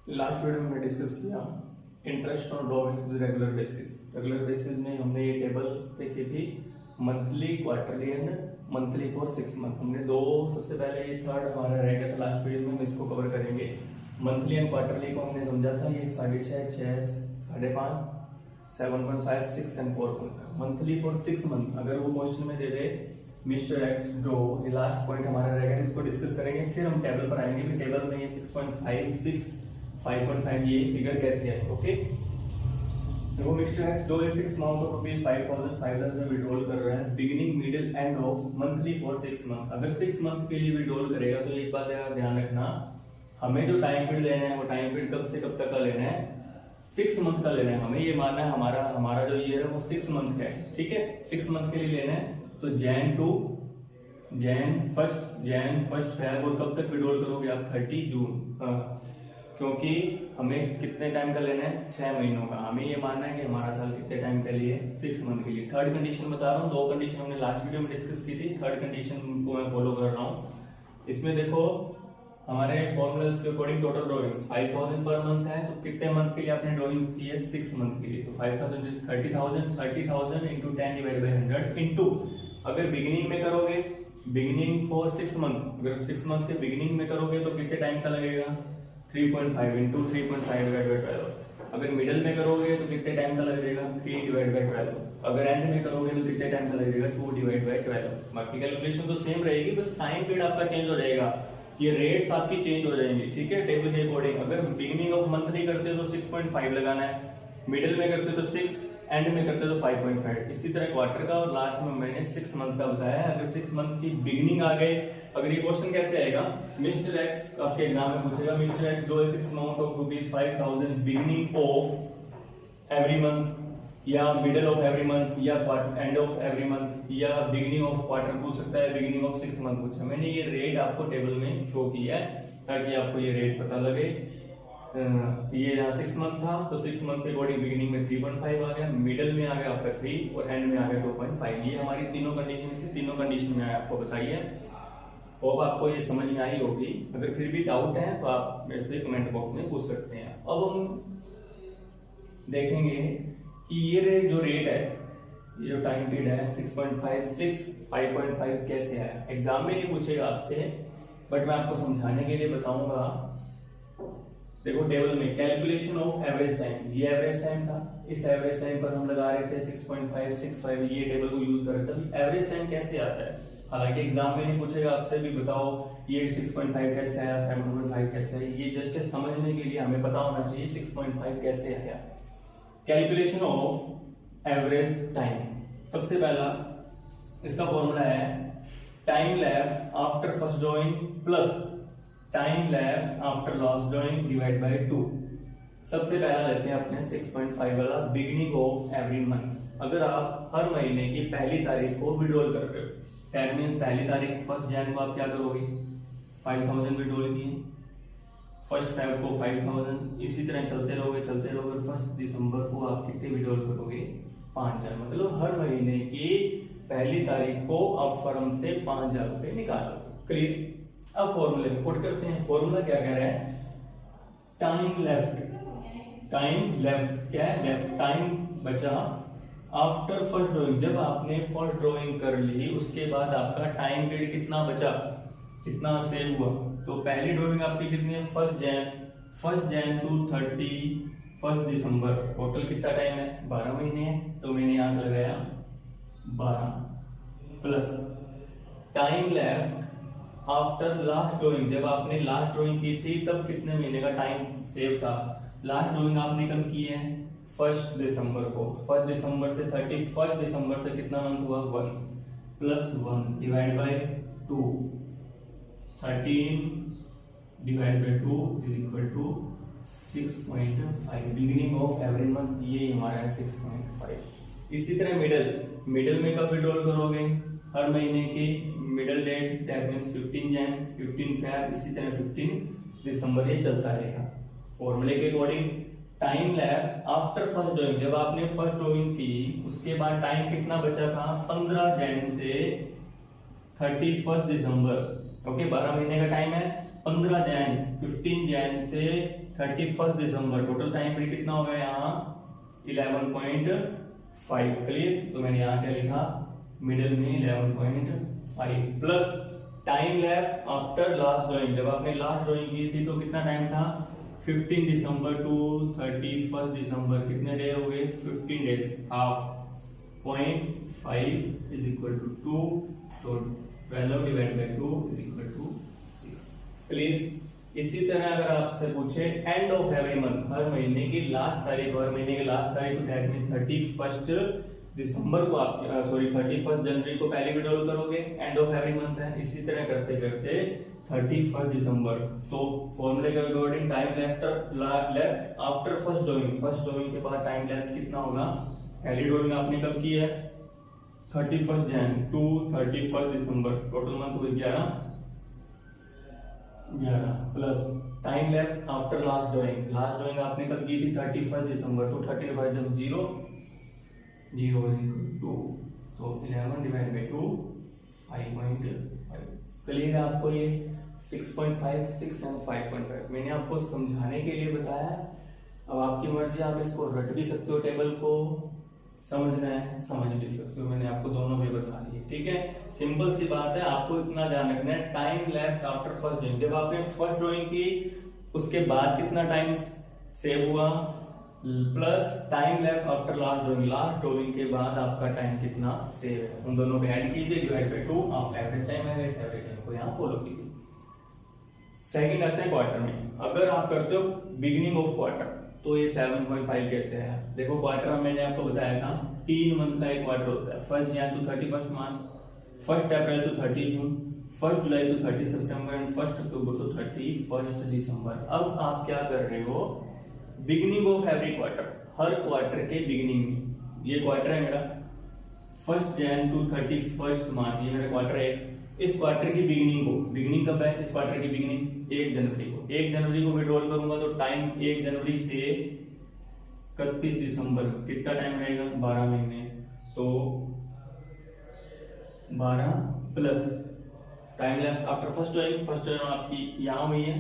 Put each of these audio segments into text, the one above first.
Last video में हमने discuss किया interest on drawings with regular basis. Regular basis में हमने ये टेबल देखी थी monthly, quarterly and monthly for 6 month. हमने दो, सबसे पहले ये थर्ड हमारा रह गया था लास्ट वीडियो में, हम इसको कवर करेंगे। मंथली एंड क्वार्टरली को हमने समझा था, ये 6.5, 6, 5.5, 7.5, 6 and 4 month. Monthly for 6 month अगर वो क्वेश्चन में दे दे मिस्टर एक्स ड्रो, ये लास्ट पॉइंट हमारा रहेगा, इसको डिस्कस करेंगे। फिर हम टेबल पर आएंगे कि टेबल में ये 6.5, 6, 5.5 ये फिगर कैसे है। ओके, देखो mister X draw a fix amount of rupees 5,000 withdrawal कर रहा है beginning middle end of monthly for 6 month. अगर 6 मंथ के लिए विड्रॉल करेगा तो एक बात ध्यान रखना, हमें जो टाइम पीरियड लेना है वो टाइम पीरियड कब से कब तक का लेना है, 6 मंथ का लेना है। हमें ये मानना है हमारा जो ईयर है वो 6 मंथ का है। ठीक है, 6 मंथ के लिए लेना है। तो जैन फर्स्ट फेब, और कब तक विड्रॉल करोगे आप, 30 जून। क्योंकि हमें कितने टाइम का लेना है, 6 महीनों का। हमें ये मानना है कि हमारा साल कितने टाइम के लिए, 6 मंथ के लिए। थर्ड कंडीशन बता रहा हूँ, दो कंडीशन हमने लास्ट वीडियो में डिस्कस की थी, थर्ड कंडीशन को मैं फॉलो कर रहा हूँ। इसमें देखो हमारे फॉर्मूलाज के according total drawings 5,000 per month है, तो कितने मंथ के लिए आपने ड्रॉइंग्स की है, 6 मंथ के लिए। तो 5,000 30,000 इंटू 10 डिवाइड बाई 100 इंटू, अगर बिगिनिंग में करोगे, बिगिनिंग फॉर 6 मंथ, अगर 6 मंथ के बिगिनिंग में करोगे तो कितने टाइम का लगेगा, 3.5 इंटू 3.5 डिवाइड बाई 12। अगर मिडिल में करोगे तो कितने टाइम का लगेगा, 3 डिवाइड बाई 12। अगर एंड में करोगे तो कितने टाइम का लगेगा, 2 डिवाइड बाई 12। बाकी कैलकुलेशन तो सेम रहेगी, बस टाइम पीरियड आपका चेंज हो जाएगा, ये रेट्स आपकी चेंज हो जाएंगी। ठीक है, टेबल के अकॉर्डिंग। अगर बिगिनिंग ऑफ मंथ नहीं करते तो 6.5 लगाना है, मिडिल में करते तो 6, एंड में करते तो 5.5। इसी तरह क्वार्टर का और लास्ट में मैंने 6 मंथ का बताया है। अगर 6 मंथ की बिगिनिंग आ गए, अगर ये क्वेश्चन कैसे आएगा, मिस्टर एक्स आपके एग्जाम में पूछेगा, mister x draw a fix amount of rupees 5,000 beginning of every month, या मिडिल ऑफ एवरी मंथ, या एंड ऑफ एवरी मंथ, या बिगिनिंग ऑफ क्वार्टर पूछ सकता है, बिगिनिंग ऑफ 6 मंथ पूछा। मैंने ये रेट आपको टेबल में शो किया है ताकि आपको ये रेट पता लगे। ये यहाँ 6 मंथ था, तो 6 मंथ के अकॉर्डिंग बिगिनिंग में 3.5 आ गया, मिडिल में आ गया आपका 3, और एंड में आ गया 2.5। ये हमारी तीनों कंडीशन से, तीनों कंडीशन में आपको बताई है। होप आपको ये समझ में आई होगी। अगर फिर भी डाउट है तो आप मेरे से कमेंट बॉक्स में पूछ सकते हैं। अब हम देखेंगे कि ये जो रेट है, ये जो टाइम पीरियड है 6.5, 6, 5.5 कैसे आया। एग्जाम में नहीं पूछेगा आपसे, बट मैं आपको समझाने के लिए बताऊंगा। देखो टेबल में कैलकुलेशन ऑफ एवरेज टाइम, ये एवरेज टाइम था, इस एवरेज टाइम पर हम लगा रहे थे 6.5, 6.5, ये टेबल को यूज कर रहे थे। एवरेज टाइम कैसे आता है, हालांकि एग्जाम में नहीं पूछेगा आपसे भी बताओ ये 6.5 कैसे आया, 7.5 कैसे आया। ये जस्ट समझने के लिए हमें पता होना चाहिए 6.5 कैसे आया। कैलकुलेशन ऑफ एवरेज टाइम, सबसे पहला इसका फॉर्मूला है time left after first drawing plus time left after last drawing divide by 2। सबसे पहला लेते हैं अपने 6.5 वाला, बिगिनिंग ऑफ एवरी मंथ। अगर आप हर महीने की पहली तारीख को विड्रॉल कर रहे हो, दैट मींस पहली तारीख 1 जनवरी को आप क्या करोगे, 5,000 विड्रॉल किए, 1 फरवरी को 5,000, इसी तरह चलते रहोगे। 1 दिसंबर को आप कितने विड्रॉल करोगे, 5,000। मतलब हर महीने की पहली तारीख को आप फर्म से 5,000 रुपए निकालोगे। क्लियर। अब फॉर्मूले में पुट करते हैं। फॉर्मूला क्या कह रहा है, टाइम लेफ्ट क्या है, लेफ्ट टाइम बचा आफ्टर फर्स्ट ड्राइंग। जब आपने फर्स्ट ड्राइंग कर ली उसके बाद आपका टाइम पीरियड कितना बचा, कितना सेव हुआ। तो पहली ड्राइंग आपकी कितनी है, 1 जैन टू 31 दिसंबर। टोटल कितना टाइम है, 12 महीने है। तो मैंने यहाँ लगाया 12 plus time left after last drawing. जब आपने लास्ट ड्राइंग की थी तब कितने महीने का टाइम सेव था। लास्ट ड्राइंग आपने कब की है, 1 दिसंबर को। 1 दिसंबर से 31 दिसंबर तक कितना मंथ हुआ, 1 plus 1 divide by 2, 13 divide by 2 is equal to 6.5। Beginning of every month ये हमारा है 6.5। इसी तरह मिडिल में कब विड्रॉल करोगे, हर महीने की middle date, that means 15 Jan, 15 Feb, इसी तरह 15 दिसंबर, ये चलता रहेगा। फॉर्मूले के according time left after first drawing, जब आपने फर्स्ट ड्राइंग की उसके बाद टाइम कितना बचा था, 15 जैन से 31 दिसंबर, ओके 12 महीने का टाइम है। 15 जैन 15 जैन से 31 दिसंबर टोटल टाइम पीरियड कितना हो गया यहाँ 11.5। क्लियर, तो मैंने यहाँ क्या लिखा मिडिल में 11.5 plus time left after last drawing. जब आपने लास्ट ड्राइंग की थी तो कितना टाइम था 15 दिसंबर टू 31 दिसंबर, कितने डे हो गए 15 days, half 0.5 is equal to 2, तो 12 divide by 2 is equal to 6। Clear. इसी तरह अगर आपसे पूछे एंड ऑफ एवरी मंथ, हर महीने की लास्ट तारीख, हर महीने की लास्ट तारीख को दैट मीन 31 दिसंबर को आप 31 जनवरी को पहले विड्रॉल करोगे, एंड ऑफ एवरी मंथ है। इसी तरह करते करते 31 दिसंबर, तो फॉर्मूले के according time left after first drawing के बाद टाइम लेफ्ट कितना होगा, पहली ड्राइंग आपने कब की है 31 जन टू 31 दिसंबर, टोटल मंथ हुए 11 plus time left after last drawing आपने कब की थी 31 दिसंबर टू 31 जब 0 2, तो 11 डिवाइड बाय 2 5.5। क्लियर है आपको ये 6.5 6 एंड 5.5 मैंने आपको समझाने के लिए बताया। अब आपकी मर्जी, आप इसको रट भी सकते हो, टेबल को समझना है समझ भी सकते हो, मैंने आपको दोनों भी बता दिए। ठीक है, सिंपल सी बात है, आपको इतना ध्यान रखना है time left after first drawing. जब आपने फर्स्ट ड्राइंग की उसके बाद कितना टाइम सेव हुआ, plus time left after last drawing के बाद आपका टाइम कितना सेव है, उन दोनों को ऐड कीजिए डिवाइड बाय 2, आप एवरेज टाइम है, इस एवरेज टाइम को यहाँ फॉलो कीजिए। सेकंड आते हैं क्वार्टर में। अगर आप करते हो बिगिनिंग ऑफ क्वार्टर तो ये 7.5 कैसे है, देखो क्वार्टर में मैंने आपको बताया था 3 मंथ का एक क्वार्टर होता है, 1 Jan to 31 March, 1 April to 30 June, 1 July to 30 September and 1 October to 31 December. अब आप क्या कर रहे हो, बिगिनिंग ऑफ एवरी क्वार्टर, हर क्वार्टर के बिगिनिंग में, ये क्वार्टर है मेरा 1 जन टू 31 मार्च, ये मेरा क्वार्टर है। इस क्वार्टर की बिगिनिंग कब है, इस क्वार्टर की बिगिनिंग 1 जनवरी को विड्रॉल करूंगा तो टाइम 1 जनवरी से 31 दिसंबर कितना टाइम रहेगा 12 महीने, तो 12 plus time left after first drawing आपकी यहाँ हुई है,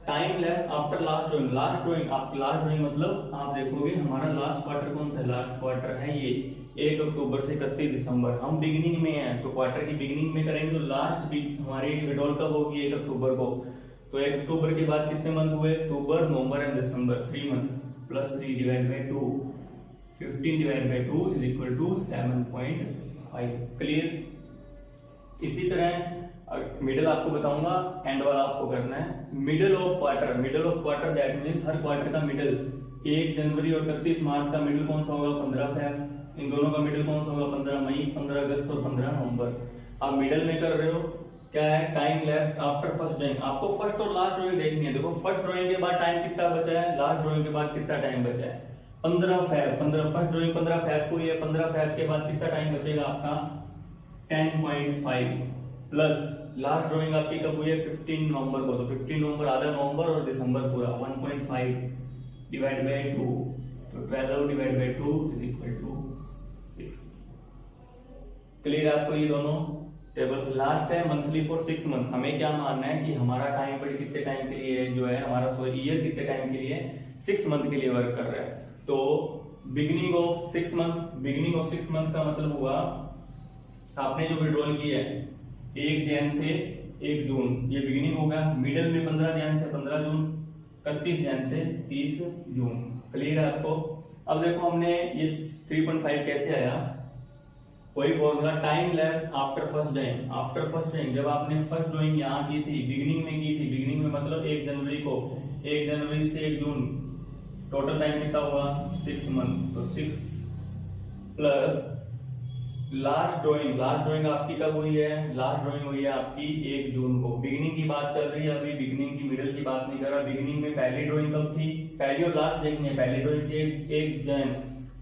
time left after last drawing आपकी लास्ट ड्राइंग मतलब आप देखोगे हमारा लास्ट क्वार्टर कौन सा है, लास्ट क्वार्टर है ये 1 अक्टूबर से 31 दिसंबर। हम बिगिनिंग में हैं तो क्वार्टर की बिगिनिंग में करेंगे, तो लास्ट हमारी विड्रॉल कब होगी 1 अक्टूबर को, तो 1 अक्टूबर के बाद कितने मंथ हुए, October November and December, 3 month plus 3 divide by 2, 15 divide by 2 is equal to 7.5। Clear. इसी तरह मिडिल आपको बताऊंगा, एंड वाला आपको करना है middle of quarter that means her quarter का मिडिल 1 जनवरी और 31 मार्च का मिडिल कौन सा होगा 15 फरवरी, इन दोनों का मिडिल कौन सा होगा 15 मई, 15 अगस्त और 15 नवंबर। आप मिडिल में कर रहे हो क्या है, time left after first drawing. आपको फर्स्ट और लास्ट ड्राइंग देखनी है, देखो फर्स्ट ड्राइंग के बाद टाइम कितना बचा है, लास्ट ड्राइंग के बाद कितना टाइम बचा है 15 फर्स्ट ड्राइंग 15 फरवरी को है, 15 फरवरी के बाद कितना टाइम बचेगा आपका 10.5 प्लस लास्ट ड्राइंग आपकी कब हुई है 15 नवंबर को, तो 15 नवंबर आधा नवंबर और दिसंबर पूरा 1.5 डिवाइड बाय 2, तो 12 divide by 2 is equal to 6। Clear आपको ये दोनों टेबल। लास्ट है मंथली फॉर 6 मंथ, हमें क्या मानना है कि हमारा टाइम पीरियड कितने टाइम के लिए जो है, हमारा ईयर कितने टाइम के लिए 6 मंथ के लिए वर्क कर रहा है। तो बिगिनिंग ऑफ 6 मंथ का मतलब हुआ आपने जो विड्रॉल की है 1 जन से 1 जून, ये बिगिनिंग होगा। मिडिल में 15 जन से 15 जून, 31 जन से 30 जून। क्लियर है आपको। अब देखो हमने ये 3.5 कैसे आया, कोई formula time left after first drawing. जब आपने फर्स्ट ड्राइंग यहाँ की थी बिगिनिंग में मतलब 1 जनवरी को, 1 जनवरी से 1 जून, टोटल टाइम कितना हुआ 6 मंथ, तो 6 प्लस लास्ट ड्राइंग आपकी कब हुई है, लास्ट ड्राइंग हुई है आपकी 1 जून को। बिगिनिंग की बात चल रही है अभी, बिगिनिंग की मिडिल की बात नहीं कर रहा। बिगिनिंग में पहली ड्राइंग कब थी, पहली और लास्ट देखनी है। पहली ड्राइंग थी 1 जन,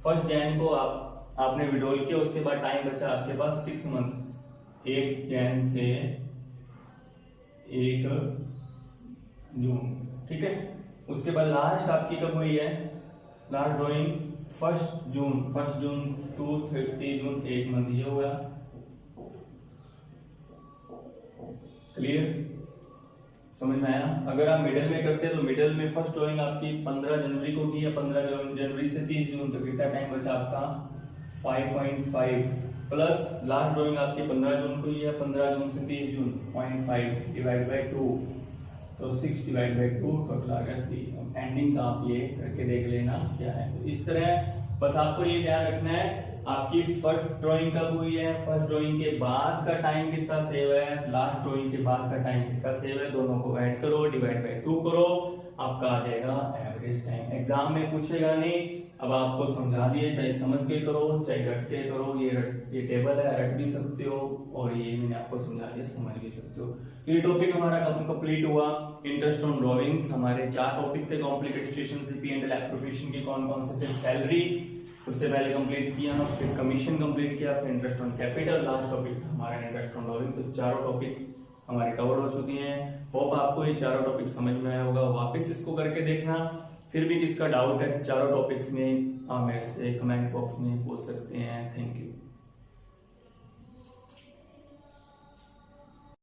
फर्स्ट जन को आपने विड्रॉल किया, उसके बाद टाइम बचा आपके पास 6 मंथ, 1 जन से 1 जून, ठीक है। उसके बाद लास्ट आपकी कब हुई है, last drawing 1 June to 30 June, 1 month ये होगा। क्लियर, समझ में आया। अगर आप मिडिल में करते हैं तो मिडिल में फर्स्ट ड्राइंग आपकी 15 जनवरी को की है, 15 जनवरी से 30 जून तक कितना टाइम बचा आपका 5.5 प्लस लास्ट ड्राइंग आपकी 15 जून को ही है, 15 जून से 30 जून 0.5 डिवाइड बाय 2 तो 6 डिवाइड बाय 2 टोटल आ गया 3। एंडिंग का आप ये करके देख लेना क्या है। तो इस तरह बस आपको ये ध्यान रखना है आपकी फर्स्ट ड्राइंग कब हुई है, फर्स्ट ड्राइंग के बाद का टाइम कितना सेव है, लास्ट ड्राइंग के बाद का टाइम कितना सेव है, दोनों को ऐड करो डिवाइड बाय 2 करो, आपका आ जाएगा एवरेज टाइम। एग्जाम में पूछेगा नहीं, अब आपको समझा दिए, चाहे समझ के करो चाहे रट के करो, ये टेबल है रट भी सकते हो और ये मैंने आपको समझा दिया समझ भी सकते हो। ये टॉपिक हमारा कंप्लीट हुआ। इंटरेस्ट ऑन ड्राइंग्स हमारे 4 टॉपिक थे, कॉम्प्लिकेटेड सिचुएशन से P&L एप्रोप्रिएशन के कौन से थे, सैलरी सबसे पहले कंप्लीट किया, फिर कमीशन कंप्लीट किया, फिर interest on capital, last topic हमारा इंटरेस्ट ऑन ड्राइंग। तो चारों टॉपिक्स हमारे कवर हो चुके हैं। होप आपको ये चारों टॉपिक समझ में आया होगा। वापस इसको करके देखना, फिर भी किसका डाउट है चारों टॉपिक्स में आप मेरे से कमेंट बॉक्स में पूछ सकते हैं। Thank you.